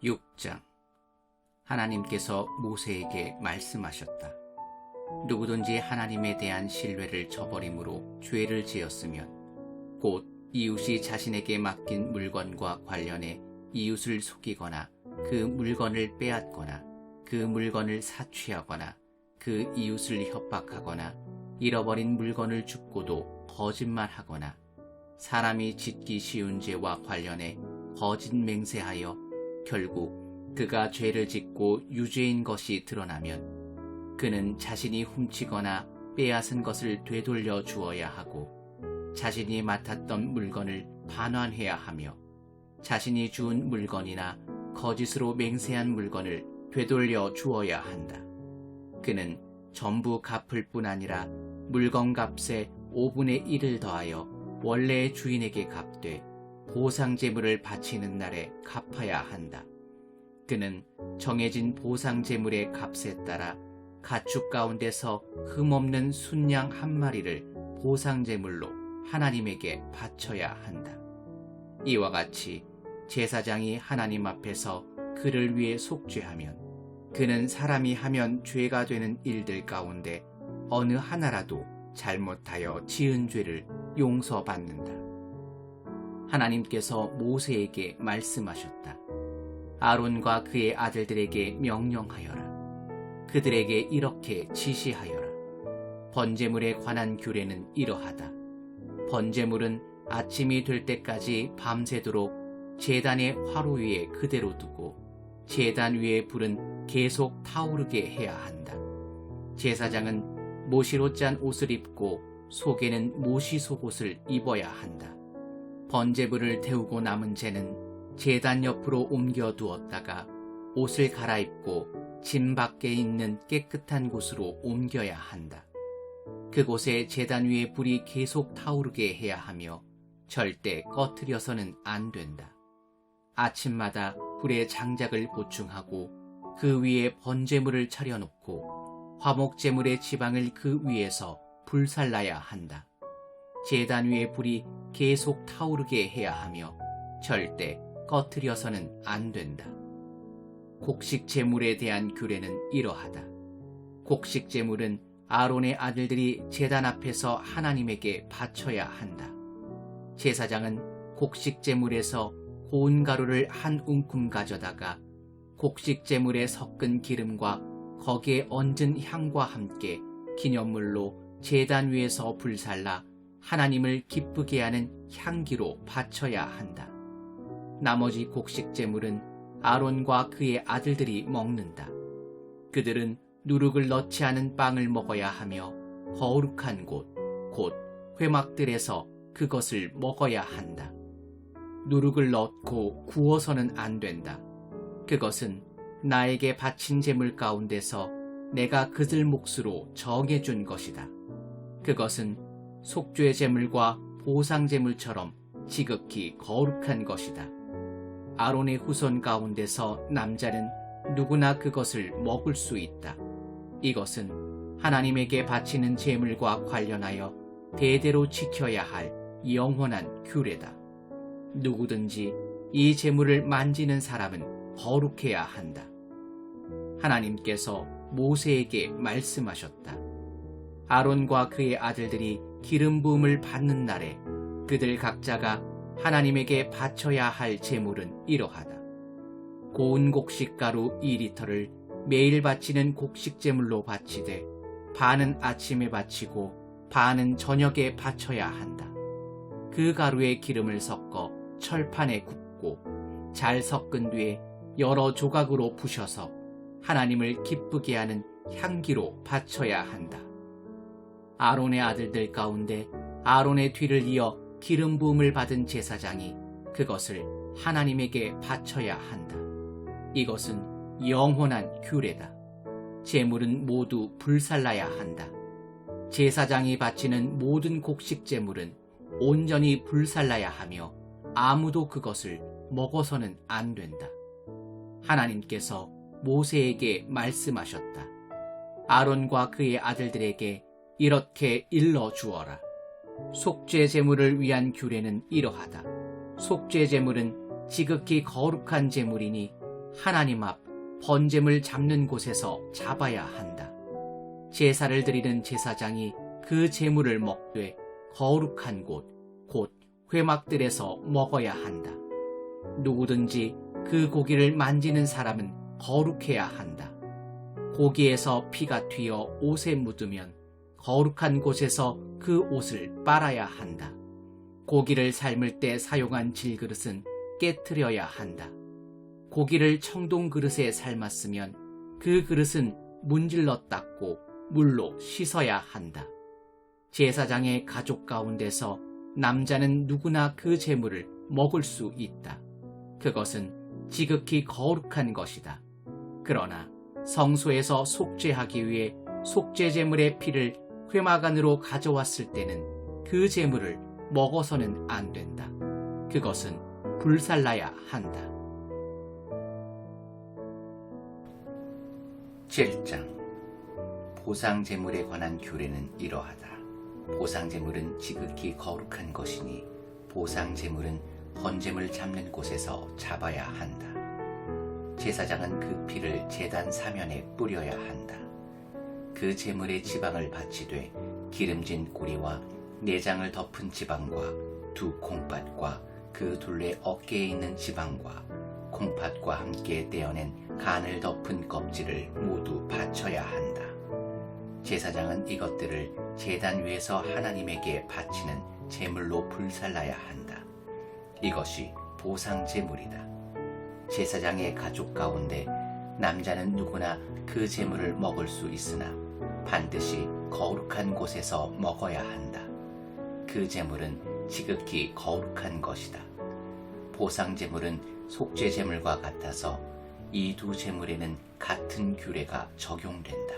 6장. 하나님께서 모세에게 말씀하셨다. 누구든지 하나님에 대한 신뢰를 저버림으로 죄를 지었으면 곧 이웃이 자신에게 맡긴 물건과 관련해 이웃을 속이거나 그 물건을 빼앗거나 그 물건을 사취하거나 그 이웃을 협박하거나 잃어버린 물건을 줍고도 거짓말하거나 사람이 짓기 쉬운 죄와 관련해 거짓 맹세하여 결국 그가 죄를 짓고 유죄인 것이 드러나면 그는 자신이 훔치거나 빼앗은 것을 되돌려 주어야 하고 자신이 맡았던 물건을 반환해야 하며 자신이 주운 물건이나 거짓으로 맹세한 물건을 되돌려 주어야 한다. 그는 전부 갚을 뿐 아니라 물건값의 5분의 1을 더하여 원래의 주인에게 갚되 보상제물을 바치는 날에 갚아야 한다. 그는 정해진 보상제물의 값에 따라 가축 가운데서 흠없는 순양 한 마리를 보상제물로 하나님에게 바쳐야 한다. 이와 같이 제사장이 하나님 앞에서 그를 위해 속죄하면 그는 사람이 하면 죄가 되는 일들 가운데 어느 하나라도 잘못하여 지은 죄를 용서받는다. 하나님께서 모세에게 말씀하셨다. 아론과 그의 아들들에게 명령하여라. 그들에게 이렇게 지시하여라. 번제물에 관한 규례는 이러하다. 번제물은 아침이 될 때까지 밤새도록 제단의 화로 위에 그대로 두고 제단 위의 불은 계속 타오르게 해야 한다. 제사장은 모시로 짠 옷을 입고 속에는 모시 속옷을 입어야 한다. 번제물을 데우고 남은 재는 제단 옆으로 옮겨 두었다가 옷을 갈아입고 진 밖에 있는 깨끗한 곳으로 옮겨야 한다. 그곳에 제단 위에 불이 계속 타오르게 해야 하며 절대 꺼트려서는 안 된다. 아침마다 불의 장작을 보충하고 그 위에 번제물을 차려놓고 화목제물의 지방을 그 위에서 불살라야 한다. 제단 위에 불이 계속 타오르게 해야 하며 절대 꺼트려서는 안 된다. 곡식 제물에 대한 규례는 이러하다. 곡식 제물은 아론의 아들들이 제단 앞에서 하나님에게 바쳐야 한다. 제사장은 곡식 제물에서 고운 가루를 한 움큼 가져다가 곡식 제물에 섞은 기름과 거기에 얹은 향과 함께 기념물로 제단 위에서 불살라 하나님을 기쁘게 하는 향기로 바쳐야 한다. 나머지 곡식 제물은 아론과 그의 아들들이 먹는다. 그들은 누룩을 넣지 않은 빵을 먹어야 하며 거룩한 곳, 곧 회막들에서 그것을 먹어야 한다. 누룩을 넣고 구워서는 안 된다. 그것은 나에게 바친 제물 가운데서 내가 그들 몫으로 정해준 것이다. 그것은 속죄 제물과 보상 제물처럼 지극히 거룩한 것이다. 아론의 후손 가운데서 남자는 누구나 그것을 먹을 수 있다. 이것은 하나님에게 바치는 제물과 관련하여 대대로 지켜야 할 영원한 규례다. 누구든지 이 제물을 만지는 사람은 거룩해야 한다. 하나님께서 모세에게 말씀하셨다. 아론과 그의 아들들이 기름 부음을 받는 날에 그들 각자가 하나님에게 바쳐야 할 제물은 이러하다. 고운 곡식가루 2리터를 매일 바치는 곡식제물로 바치되 반은 아침에 바치고 반은 저녁에 바쳐야 한다. 그 가루에 기름을 섞어 철판에 굽고 잘 섞은 뒤에 여러 조각으로 부셔서 하나님을 기쁘게 하는 향기로 바쳐야 한다. 아론의 아들들 가운데 아론의 뒤를 이어 기름 부음을 받은 제사장이 그것을 하나님에게 바쳐야 한다. 이것은 영원한 규례다. 제물은 모두 불살라야 한다. 제사장이 바치는 모든 곡식 제물은 온전히 불살라야 하며 아무도 그것을 먹어서는 안 된다. 하나님께서 모세에게 말씀하셨다. 아론과 그의 아들들에게 이렇게 일러 주어라. 속죄 제물을 위한 규례는 이러하다. 속죄 제물은 지극히 거룩한 제물이니 하나님 앞 번제물 잡는 곳에서 잡아야 한다. 제사를 드리는 제사장이 그 제물을 먹되 거룩한 곳, 곧 회막들에서 먹어야 한다. 누구든지 그 고기를 만지는 사람은 거룩해야 한다. 고기에서 피가 튀어 옷에 묻으면 거룩한 곳에서 그 옷을 빨아야 한다. 고기를 삶을 때 사용한 질그릇은 깨트려야 한다. 고기를 청동 그릇에 삶았으면 그 그릇은 문질러 닦고 물로 씻어야 한다. 제사장의 가족 가운데서 남자는 누구나 그 제물을 먹을 수 있다. 그것은 지극히 거룩한 것이다. 그러나 성소에서 속죄하기 위해 속죄 제물의 피를 회막 안으로 가져왔을 때는 그 제물을 먹어서는 안 된다. 그것은 불살라야 한다. 7장 보상 제물에 관한 규례는 이러하다. 보상 제물은 지극히 거룩한 것이니 보상 제물은 번제물 잡는 곳에서 잡아야 한다. 제사장은 그 피를 제단 사면에 뿌려야 한다. 그 제물의 지방을 바치되 기름진 고리와 내장을 덮은 지방과 두 콩팥과 그 둘레 어깨에 있는 지방과 콩팥과 함께 떼어낸 간을 덮은 껍질을 모두 바쳐야 한다. 제사장은 이것들을 제단 위에서 하나님에게 바치는 제물로 불살라야 한다. 이것이 보상 제물이다. 제사장의 가족 가운데 남자는 누구나 그 제물을 먹을 수 있으나 반드시 거룩한 곳에서 먹어야 한다. 그 제물은 지극히 거룩한 것이다. 보상 제물은 속죄 제물과 같아서 이 두 제물에는 같은 규례가 적용된다.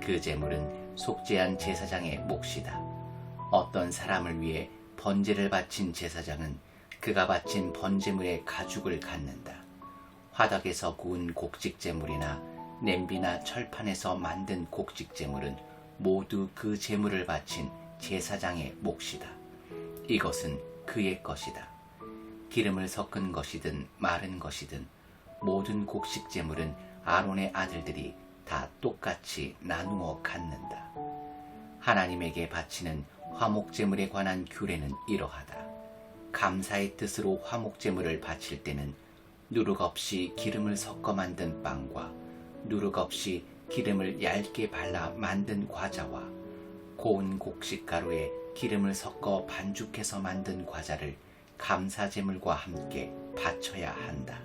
그 제물은 속죄한 제사장의 몫이다. 어떤 사람을 위해 번제를 바친 제사장은 그가 바친 번제물의 가죽을 갖는다. 화덕에서 구운 곡식제물이나 냄비나 철판에서 만든 곡식제물은 모두 그 제물을 바친 제사장의 몫이다. 이것은 그의 것이다. 기름을 섞은 것이든 마른 것이든 모든 곡식제물은 아론의 아들들이 다 똑같이 나누어 갖는다. 하나님에게 바치는 화목제물에 관한 규례는 이러하다. 감사의 뜻으로 화목제물을 바칠 때는 누룩 없이 기름을 섞어 만든 빵과 누룩 없이 기름을 얇게 발라 만든 과자와 고운 곡식가루에 기름을 섞어 반죽해서 만든 과자를 감사제물과 함께 바쳐야 한다.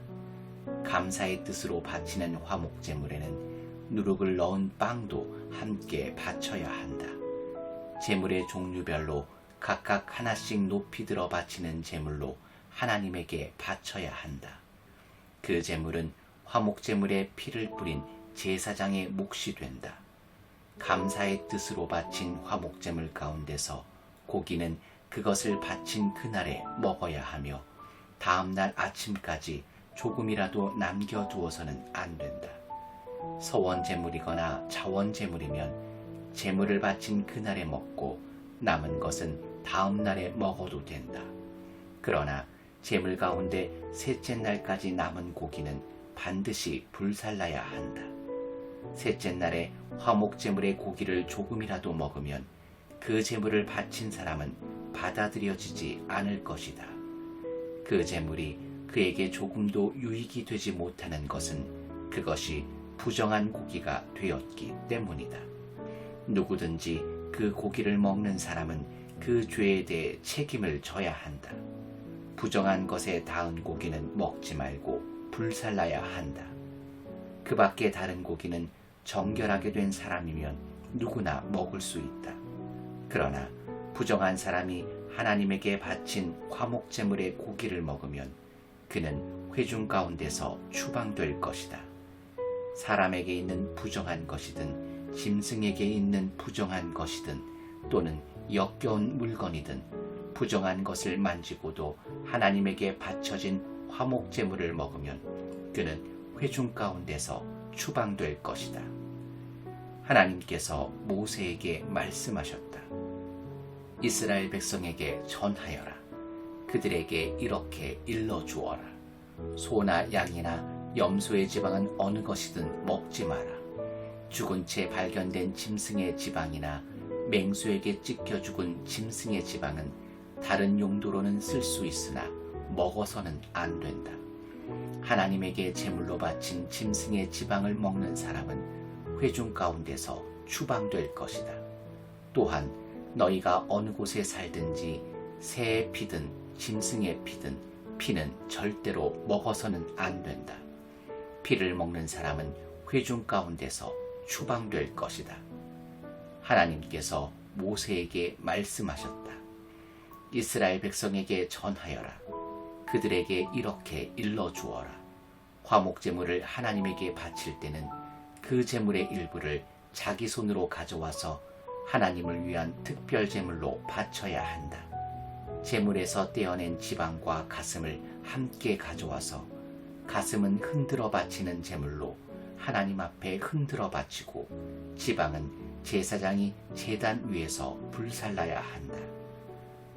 감사의 뜻으로 바치는 화목제물에는 누룩을 넣은 빵도 함께 바쳐야 한다. 제물의 종류별로 각각 하나씩 높이 들어 바치는 제물로 하나님에게 바쳐야 한다. 그 제물은 화목제물에 피를 뿌린 제사장의 몫이 된다. 감사의 뜻으로 바친 화목제물 가운데서 고기는 그것을 바친 그날에 먹어야 하며 다음날 아침까지 조금이라도 남겨두어서는 안 된다. 서원제물이거나 자원제물이면 제물을 바친 그날에 먹고 남은 것은 다음날에 먹어도 된다. 그러나 제물 가운데 셋째 날까지 남은 고기는 반드시 불살라야 한다. 셋째 날에 화목제물의 고기를 조금이라도 먹으면 그 제물을 바친 사람은 받아들여지지 않을 것이다. 그 제물이 그에게 조금도 유익이 되지 못하는 것은 그것이 부정한 고기가 되었기 때문이다. 누구든지 그 고기를 먹는 사람은 그 죄에 대해 책임을 져야 한다. 부정한 것에 닿은 고기는 먹지 말고 불살라야 한다. 그 밖에 다른 고기는 정결하게 된 사람이면 누구나 먹을 수 있다. 그러나 부정한 사람이 하나님에게 바친 화목제물의 고기를 먹으면 그는 회중 가운데서 추방될 것이다. 사람에게 있는 부정한 것이든 짐승에게 있는 부정한 것이든 또는 역겨운 물건이든 부정한 것을 만지고도 하나님에게 바쳐진 화목제물을 먹으면 그는 회중 가운데서 추방될 것이다. 하나님께서 모세에게 말씀하셨다. 이스라엘 백성에게 전하여라. 그들에게 이렇게 일러주어라. 소나 양이나 염소의 지방은 어느 것이든 먹지 마라. 죽은 채 발견된 짐승의 지방이나 맹수에게 찢겨 죽은 짐승의 지방은 다른 용도로는 쓸 수 있으나 먹어서는 안 된다. 하나님에게 제물로 바친 짐승의 지방을 먹는 사람은 회중 가운데서 추방될 것이다. 또한 너희가 어느 곳에 살든지 새의 피든 짐승의 피든 피는 절대로 먹어서는 안 된다. 피를 먹는 사람은 회중 가운데서 추방될 것이다. 하나님께서 모세에게 말씀하셨다. 이스라엘 백성에게 전하여라. 그들에게 이렇게 일러주어라. 화목제물을 하나님에게 바칠 때는 그 제물의 일부를 자기 손으로 가져와서 하나님을 위한 특별제물로 바쳐야 한다. 제물에서 떼어낸 지방과 가슴을 함께 가져와서 가슴은 흔들어 바치는 제물로 하나님 앞에 흔들어 바치고 지방은 제사장이 제단 위에서 불살라야 한다.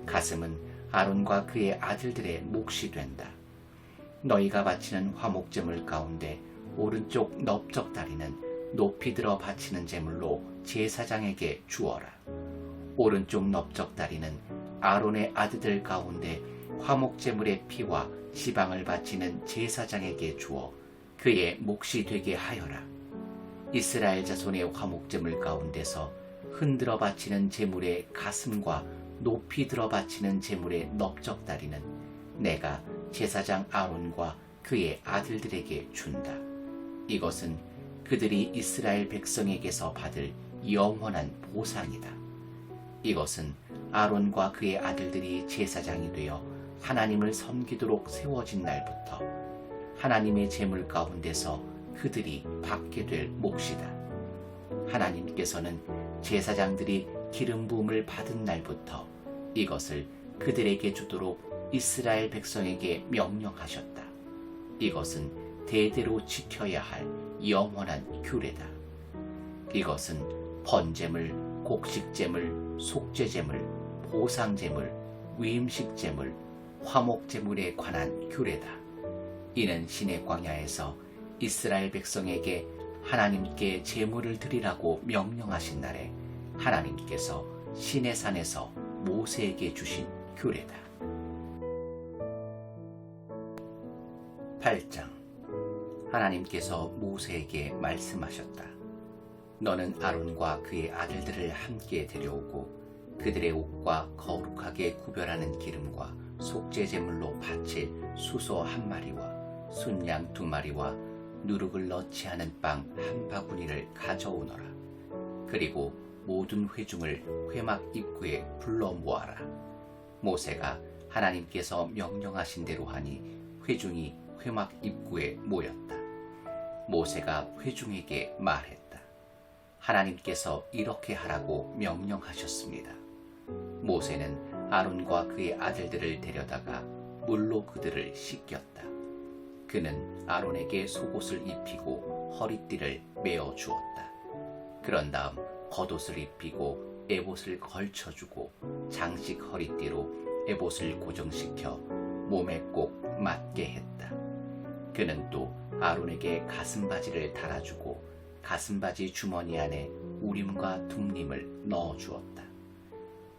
가슴은 아론과 그의 아들들의 몫이 된다. 너희가 바치는 화목제물 가운데 오른쪽 넓적다리는 높이 들어 바치는 제물로 제사장에게 주어라. 오른쪽 넓적다리는 아론의 아들들 가운데 화목제물의 피와 지방을 바치는 제사장에게 주어 그의 몫이 되게 하여라. 이스라엘 자손의 화목제물 가운데서 흔들어 바치는 제물의 가슴과 높이 들어 바치는 제물의 넓적다리는 내가 제사장 아론과 그의 아들들에게 준다. 이것은 그들이 이스라엘 백성에게서 받을 영원한 보상이다. 이것은 아론과 그의 아들들이 제사장이 되어 하나님을 섬기도록 세워진 날부터 하나님의 제물 가운데서 그들이 받게 될 몫이다. 하나님께서는 제사장들이 기름 부음을 받은 날부터 이것을 그들에게 주도록 이스라엘 백성에게 명령하셨다. 이것은 대대로 지켜야 할 영원한 규례다. 이것은 번제물, 곡식제물, 속죄제물, 보상제물, 위임식제물, 화목제물에 관한 규례다. 이는 시내 광야에서 이스라엘 백성에게 하나님께 제물을 드리라고 명령하신 날에 하나님께서 시내산에서 모세에게 주신 규례다. 8장. 하나님께서 모세에게 말씀하셨다. 너는 아론과 그의 아들들을 함께 데려오고 그들의 옷과 거룩하게 구별하는 기름과 속죄제물로 바칠 수소 1마리와 순양 2마리와 누룩을 넣지 않은 빵 1바구니를 가져오너라. 그리고 모든 회중을 회막 입구에 불러 모아라. 모세가 하나님께서 명령하신 대로 하니 회중이 회막 입구에 모였다. 모세가 회중에게 말했다. 하나님께서 이렇게 하라고 명령하셨습니다. 모세는 아론과 그의 아들들을 데려다가 물로 그들을 씻겼다. 그는 아론에게 속옷을 입히고 허리띠를 메어 주었다. 그런 다음 겉옷을 입히고 에봇을 걸쳐주고 장식 허리띠로 에봇을 고정시켜 몸에 꼭 맞게 했다. 그는 또 아론에게 가슴바지를 달아주고 가슴바지 주머니 안에 우림과 둠림을 넣어주었다.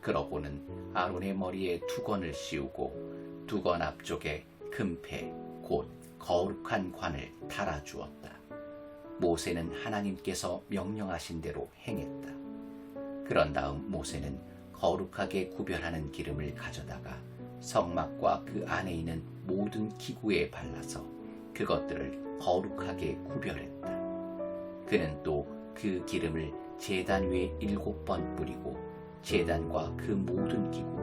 그러고는 아론의 머리에 두건을 씌우고 두건 앞쪽에 금패 곧 거룩한 관을 달아주었다. 모세는 하나님께서 명령하신 대로 행했다. 그런 다음 모세는 거룩하게 구별하는 기름을 가져다가 성막과 그 안에 있는 모든 기구에 발라서 그것들을 거룩하게 구별했다. 그는 또 그 기름을 제단 위에 7번 뿌리고 제단과 그 모든 기구,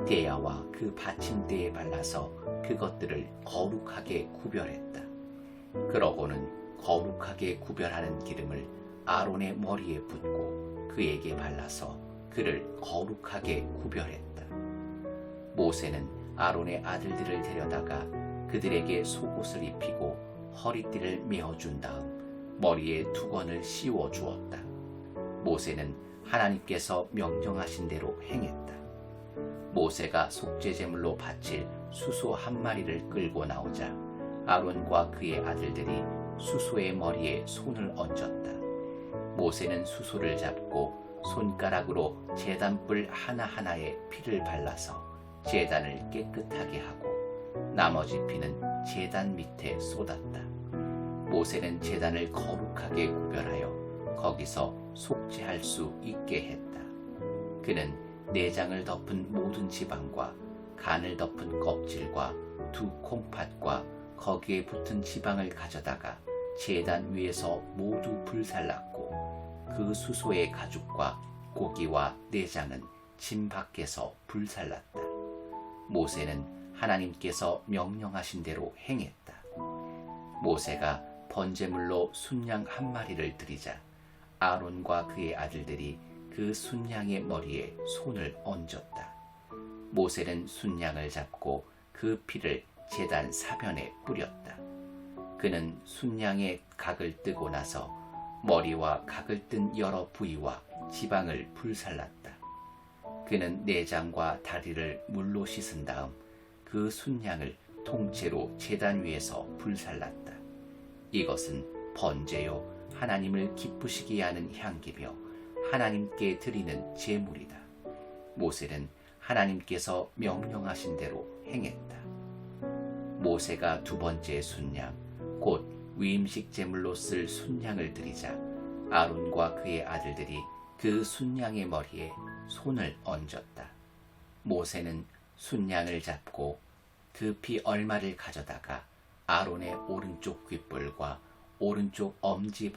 대야와 그 받침대에 발라서 그것들을 거룩하게 구별했다. 그러고는 거룩하게 구별하는 기름을 아론의 머리에 붓고 그에게 발라서 그를 거룩하게 구별했다. 모세는 아론의 아들들을 데려다가 그들에게 속옷을 입히고 허리띠를 메어준 다음 머리에 두건을 씌워 주었다. 모세는 하나님께서 명령하신 대로 행했다. 모세가 속죄제물로 바칠 수소 한 마리를 끌고 나오자 아론과 그의 아들들이 수소의 머리에 손을 얹었다. 모세는 수소를 잡고 손가락으로 제단뿔 하나하나에 피를 발라서 제단을 깨끗하게 하고 나머지 피는 제단 밑에 쏟았다. 모세는 제단을 거룩하게 구별하여 거기서 속죄할 수 있게 했다. 그는 내장을 덮은 모든 지방과 간을 덮은 껍질과 두 콩팥과 거기에 붙은 지방을 가져다가 제단 위에서 모두 불살랐고 그 수소의 가죽과 고기와 내장은 진 밖에서 불살랐다. 모세는 하나님께서 명령하신 대로 행했다. 모세가 번제물로 순양 한 마리를 드리자 아론과 그의 아들들이 그 순양의 머리에 손을 얹었다. 모세는 순양을 잡고 그 피를 제단 사변에 뿌렸다. 그는 순양의 각을 뜨고 나서 머리와 각을 뜬 여러 부위와 지방을 불살랐다. 그는 내장과 다리를 물로 씻은 다음 그 순양을 통째로 제단 위에서 불살랐다. 이것은 번제요 하나님을 기쁘시게 하는 향기며 하나님께 드리는 제물이다. 모세는 하나님께서 명령하신 대로 행했다. 모세가 두 번째 순양 곧 위임식 제물로 쓸 순양을 드리자 아론과 그의 아들들이 그 순양의 머리에 손을 얹었다. 모세는 순양을 잡고 그 피 얼마를 가져다가 아론의 오른쪽 귓볼과 오른쪽 엄지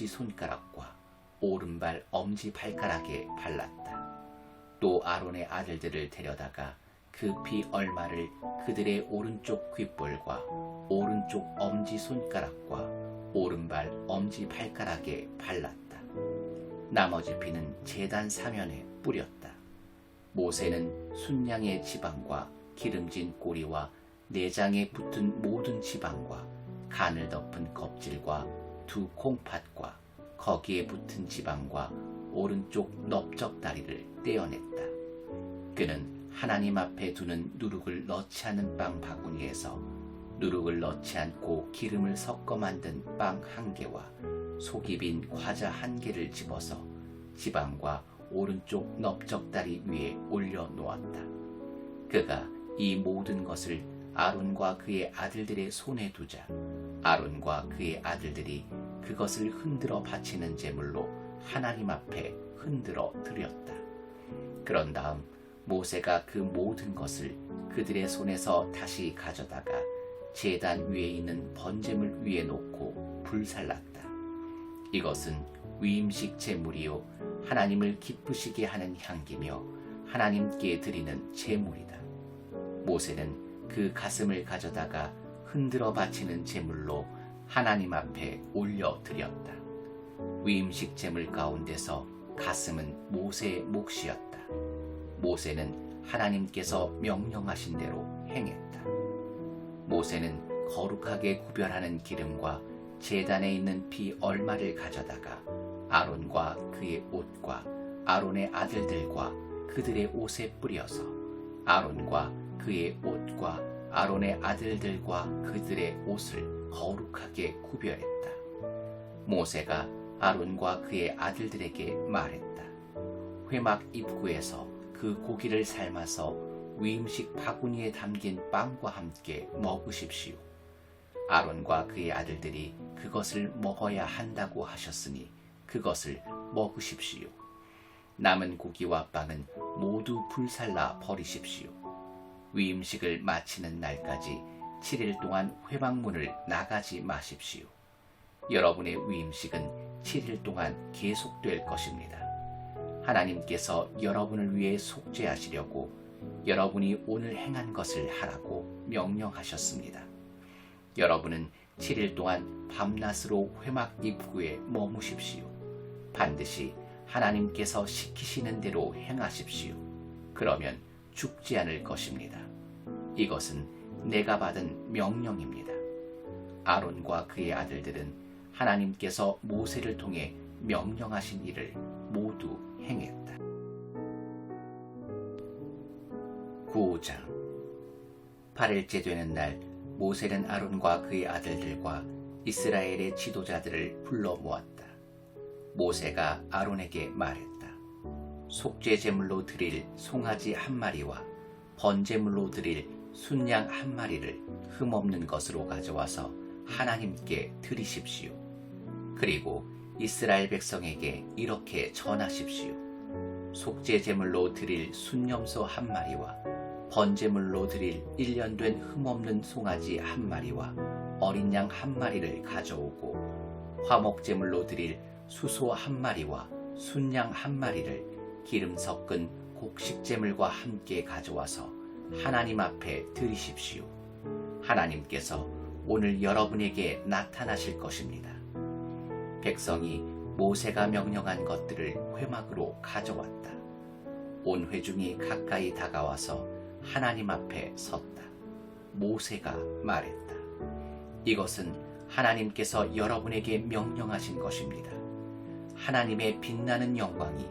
손가락과 오른발 엄지 발가락에 발랐다. 또 아론의 아들들을 데려다가 그 피 얼마를 그들의 오른쪽 귓볼과 오른쪽 엄지 손가락과 오른발 엄지 발가락에 발랐다. 나머지 피는 제단 사면에 뿌렸다. 모세는 순양의 지방과 기름진 꼬리와 내장에 붙은 모든 지방과 간을 덮은 껍질과 두 콩팥과 거기에 붙은 지방과 오른쪽 넓적다리를 떼어냈다. 그는 하나님 앞에 두는 누룩을 넣지 않은 빵 바구니에서 누룩을 넣지 않고 기름을 섞어 만든 빵 한 개와 속이 빈 과자 한 개를 집어서 지방과 오른쪽 넓적다리 위에 올려 놓았다. 그가 이 모든 것을 아론과 그의 아들들의 손에 두자 아론과 그의 아들들이 그것을 흔들어 바치는 제물로 하나님 앞에 흔들어 드렸다. 그런 다음 모세가 그 모든 것을 그들의 손에서 다시 가져다가 제단 위에 있는 번제물 위에 놓고 불살랐다. 이것은 위임식 제물이요 하나님을 기쁘시게 하는 향기며 하나님께 드리는 제물이다. 모세는 그 가슴을 가져다가 흔들어 바치는 제물로 하나님 앞에 올려 드렸다. 위임식 제물 가운데서 가슴은 모세의 몫이었다. 모세는 하나님께서 명령하신 대로 행했다. 모세는 거룩하게 구별하는 기름과 제단에 있는 피 얼마를 가져다가 아론과 그의 옷과 아론의 아들들과 그들의 옷에 뿌려서 아론과 그의 옷과 아론의 아들들과 그들의 옷을 거룩하게 구별했다. 모세가 아론과 그의 아들들에게 말했다. 회막 입구에서 그 고기를 삶아서 위임식 바구니에 담긴 빵과 함께 먹으십시오. 아론과 그의 아들들이 그것을 먹어야 한다고 하셨으니 그것을 먹으십시오. 남은 고기와 빵은 모두 불살라 버리십시오. 위임식을 마치는 날까지 7일 동안 회막문을 나가지 마십시오. 여러분의 위임식은 7일 동안 계속될 것입니다. 하나님께서 여러분을 위해 속죄하시려고 여러분이 오늘 행한 것을 하라고 명령하셨습니다. 여러분은 7일 동안 밤낮으로 회막 입구에 머무십시오. 반드시 하나님께서 시키시는 대로 행하십시오. 그러면 죽지 않을 것입니다. 이것은 내가 받은 명령입니다. 아론과 그의 아들들은 하나님께서 모세를 통해 명령하신 일을 모두 행했다. 9장. 8일째 되는 날 모세는 아론과 그의 아들들과 이스라엘의 지도자들을 불러 모았다. 모세가 아론에게 말했다. 속죄 제물로 드릴 송아지 한 마리와 번제물로 드릴 순양 한 마리를 흠없는 것으로 가져와서 하나님께 드리십시오. 그리고 이스라엘 백성에게 이렇게 전하십시오. 속죄 제물로 드릴 순염소 한 마리와 번제물로 드릴 1년 된 흠없는 송아지 한 마리와 어린 양 한 마리를 가져오고 화목 제물로 드릴 수소 한 마리와 순양 한 마리를 기름 섞은 곡식 제물과 함께 가져와서 하나님 앞에 드리십시오. 하나님께서 오늘 여러분에게 나타나실 것입니다. 백성이 모세가 명령한 것들을 회막으로 가져왔다. 온 회중이 가까이 다가와서 하나님 앞에 섰다. 모세가 말했다. 이것은 하나님께서 여러분에게 명령하신 것입니다. 하나님의 빛나는 영광이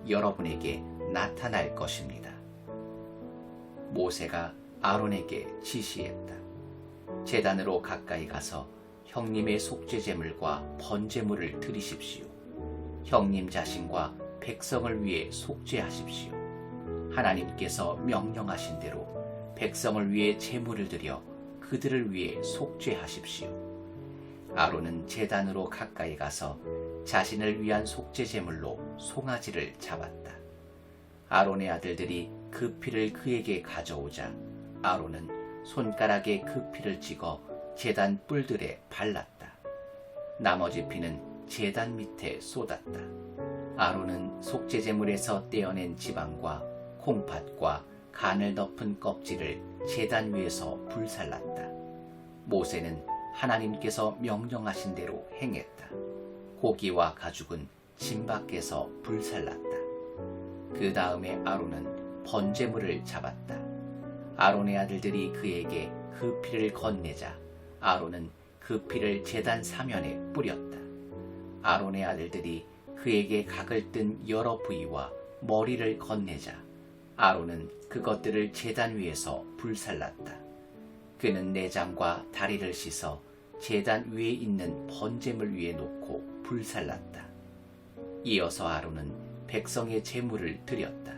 여러분에게 나타날 것입니다. 모세가 아론에게 지시했다. 제단으로 가까이 가서 형님의 속죄제물과 번제물을 드리십시오. 형님 자신과 백성을 위해 속죄하십시오. 하나님께서 명령하신 대로 백성을 위해 제물을 드려 그들을 위해 속죄하십시오. 아론은 제단으로 가까이 가서 자신을 위한 속죄제물로 송아지를 잡았다. 아론의 아들들이 그 피를 그에게 가져오자 아론은 손가락에 그 피를 찍어 제단 뿔들에 발랐다. 나머지 피는 제단 밑에 쏟았다. 아론은 속죄제물에서 떼어낸 지방과 콩팥과 간을 덮은 껍질을 제단 위에서 불살랐다. 모세는 하나님께서 명령하신 대로 행했다. 고기와 가죽은 진 밖에서 불살랐다. 그 다음에 아론은 번제물을 잡았다. 아론의 아들들이 그에게 그 피를 건네자 아론은 그 피를 제단 사면에 뿌렸다. 아론의 아들들이 그에게 각을 뜬 여러 부위와 머리를 건네자 아론은 그것들을 제단 위에서 불살랐다. 그는 내장과 다리를 씻어 제단 위에 있는 번제물 위에 놓고 불살랐다. 이어서 아론은 백성의 제물을 드렸다.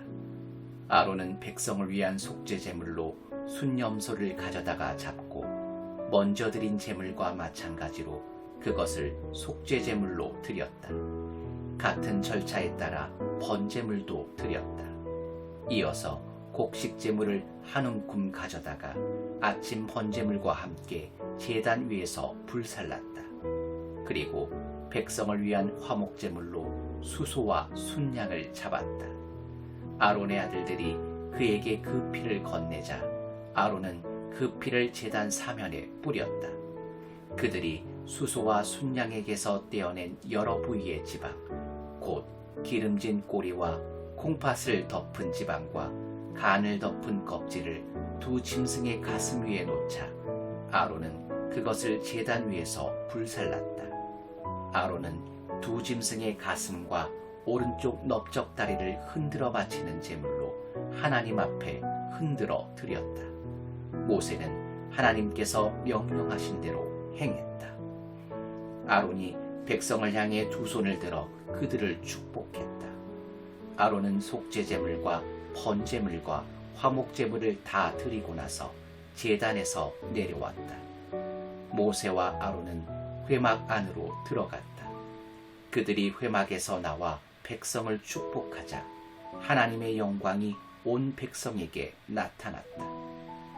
아론은 백성을 위한 속죄제물로 순염소를 가져다가 잡고 먼저 드린 제물과 마찬가지로 그것을 속죄제물로 드렸다. 같은 절차에 따라 번제물도 드렸다. 이어서 곡식제물을 한 움큼 가져다가 아침 번제물과 함께 제단 위에서 불살랐다. 그리고 백성을 위한 화목제물로 수소와 순양을 잡았다. 아론의 아들들이 그에게 그 피를 건네자 아론은 그 피를 제단 사면에 뿌렸다. 그들이 수소와 순양에게서 떼어낸 여러 부위의 지방, 곧 기름진 꼬리와 콩팥을 덮은 지방과 간을 덮은 껍질을 두 짐승의 가슴 위에 놓자 아론은 그것을 제단 위에서 불살랐다. 아론은 두 짐승의 가슴과 오른쪽 넓적다리를 흔들어 바치는 제물로 하나님 앞에 흔들어 드렸다. 모세는 하나님께서 명령하신 대로 행했다. 아론이 백성을 향해 두 손을 들어 그들을 축복했다. 아론은 속죄제물과 번제물과 화목제물을 다 드리고 나서 제단에서 내려왔다. 모세와 아론은 회막 안으로 들어갔다. 그들이 회막에서 나와 백성을 축복하자 하나님의 영광이 온 백성에게 나타났다.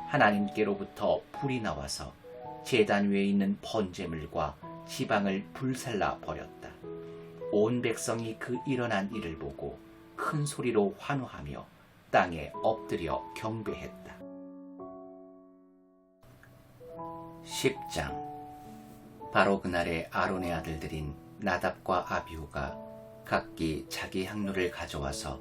하나님께로부터 불이 나와서 제단 위에 있는 번제물과 지방을 불살라 버렸다. 온 백성이 그 일어난 일을 보고 큰 소리로 환호하며 땅에 엎드려 경배했다. 10장. 바로 그날에 아론의 아들들인 나답과 아비후가 각기 자기 향로를 가져와서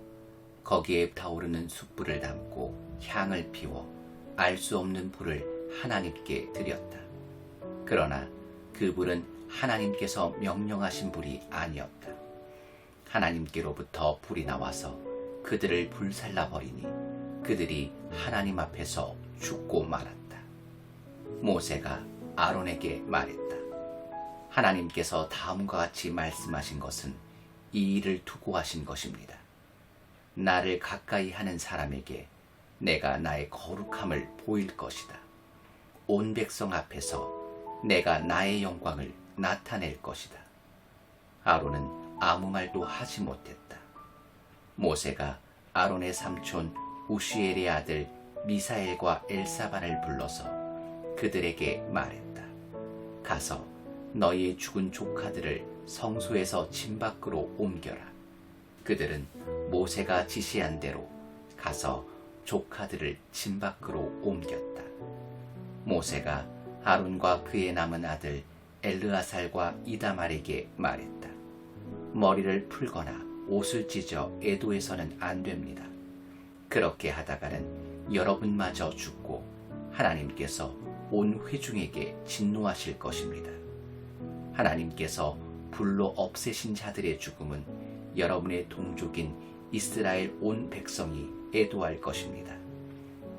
거기에 타오르는 숯불을 담고 향을 피워 알 수 없는 불을 하나님께 드렸다. 그러나 그 불은 하나님께서 명령하신 불이 아니었다. 하나님께로부터 불이 나와서 그들을 불살라 버리니 그들이 하나님 앞에서 죽고 말았다. 모세가 아론에게 말했다. 하나님께서 다음과 같이 말씀하신 것은 이 일을 두고 하신 것입니다. 나를 가까이 하는 사람에게 내가 나의 거룩함을 보일 것이다. 온 백성 앞에서 내가 나의 영광을 나타낼 것이다. 아론은 아무 말도 하지 못했다. 모세가 아론의 삼촌 우시엘의 아들 미사엘과 엘사반을 불러서 그들에게 말했다. 가서 너희의 죽은 조카들을 성소에서 진 밖으로 옮겨라. 그들은 모세가 지시한 대로 가서 조카들을 진 밖으로 옮겼다. 모세가 아론과 그의 남은 아들 엘르아살과 이다말에게 말했다. 머리를 풀거나 옷을 찢어 애도해서는 안 됩니다. 그렇게 하다가는 여러분마저 죽고 하나님께서 온 회중에게 진노하실 것입니다. 하나님께서 불로 없애신 자들의 죽음은 여러분의 동족인 이스라엘 온 백성이 애도할 것입니다.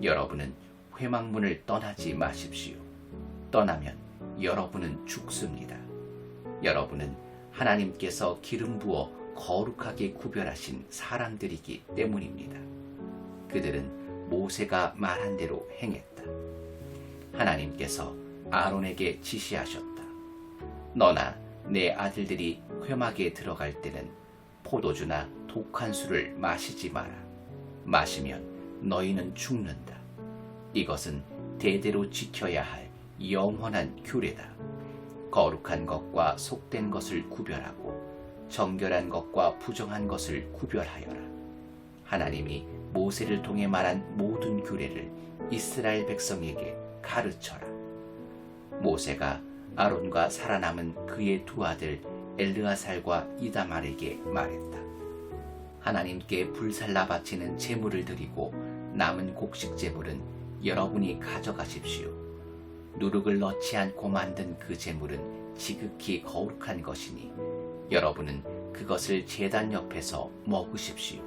여러분은 회막문을 떠나지 마십시오. 떠나면 여러분은 죽습니다. 여러분은 하나님께서 기름 부어 거룩하게 구별하신 사람들이기 때문입니다. 그들은 모세가 말한 대로 행했다. 하나님께서 아론에게 지시하셨다. 너나 내 아들들이 회막에 들어갈 때는 포도주나 독한 술을 마시지 마라. 마시면 너희는 죽는다. 이것은 대대로 지켜야 할 영원한 규례다. 거룩한 것과 속된 것을 구별하고 정결한 것과 부정한 것을 구별하여라. 하나님이 모세를 통해 말한 모든 규례를 이스라엘 백성에게 가르쳐라. 모세가 아론과 살아남은 그의 두 아들 엘르아살과 이다말에게 말했다. 하나님께 불살라 바치는 제물을 드리고 남은 곡식 제물은 여러분이 가져가십시오. 누룩을 넣지 않고 만든 그 제물은 지극히 거룩한 것이니 여러분은 그것을 제단 옆에서 먹으십시오.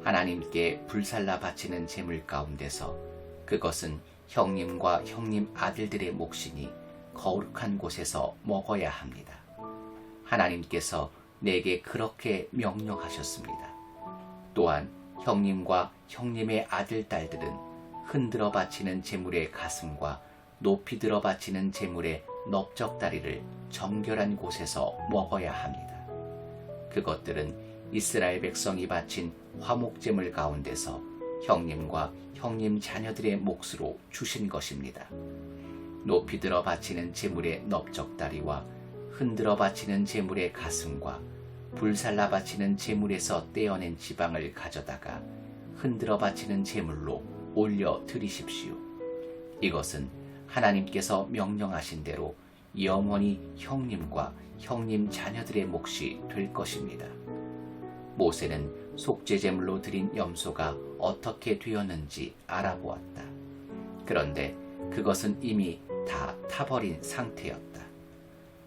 하나님께 불살라 바치는 제물 가운데서 그것은 형님과 형님 아들들의 몫이니 거룩한 곳에서 먹어야 합니다. 하나님께서 내게 그렇게 명령하셨습니다. 또한 형님과 형님의 아들, 딸들은 흔들어 바치는 제물의 가슴과 높이 들어 바치는 제물의 넓적다리를 정결한 곳에서 먹어야 합니다. 그것들은 이스라엘 백성이 바친 화목제물 가운데서 형님과 형님 자녀들의 몫으로 주신 것입니다. 높이 들어 바치는 제물의 넓적다리와 흔들어 바치는 제물의 가슴과 불살라 바치는 제물에서 떼어낸 지방을 가져다가 흔들어 바치는 제물로 올려 드리십시오. 이것은 하나님께서 명령하신 대로 영원히 형님과 형님 자녀들의 몫이 될 것입니다. 모세는 속죄제물로 드린 염소가 어떻게 되었는지 알아보았다. 그런데 그것은 이미 다 타버린 상태였다.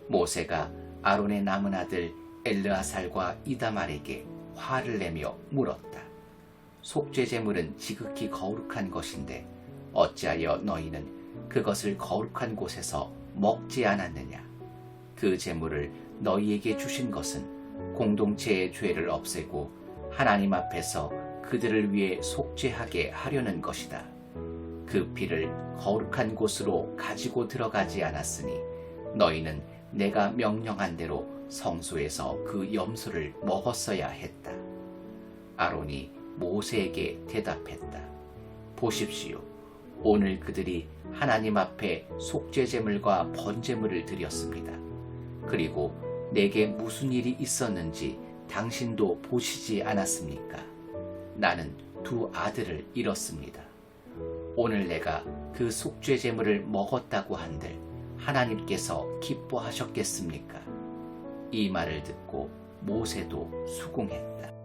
모세가 아론의 남은 아들 엘르아살과 이다말에게 화를 내며 물었다. 속죄제물은 지극히 거룩한 것인데 어찌하여 너희는 그것을 거룩한 곳에서 먹지 않았느냐? 그 제물을 너희에게 주신 것은 공동체의 죄를 없애고 하나님 앞에서 그들을 위해 속죄하게 하려는 것이다. 그 피를 거룩한 곳으로 가지고 들어가지 않았으니 너희는 내가 명령한 대로 성소에서 그 염소를 먹었어야 했다. 아론이 모세에게 대답했다. 보십시오. 오늘 그들이 하나님 앞에 속죄제물과 번제물을 드렸습니다. 그리고 내게 무슨 일이 있었는지 당신도 보시지 않았습니까? 나는 두 아들을 잃었습니다. 오늘 내가 그 속죄제물을 먹었다고 한들 하나님께서 기뻐하셨겠습니까? 이 말을 듣고 모세도 수긍했다.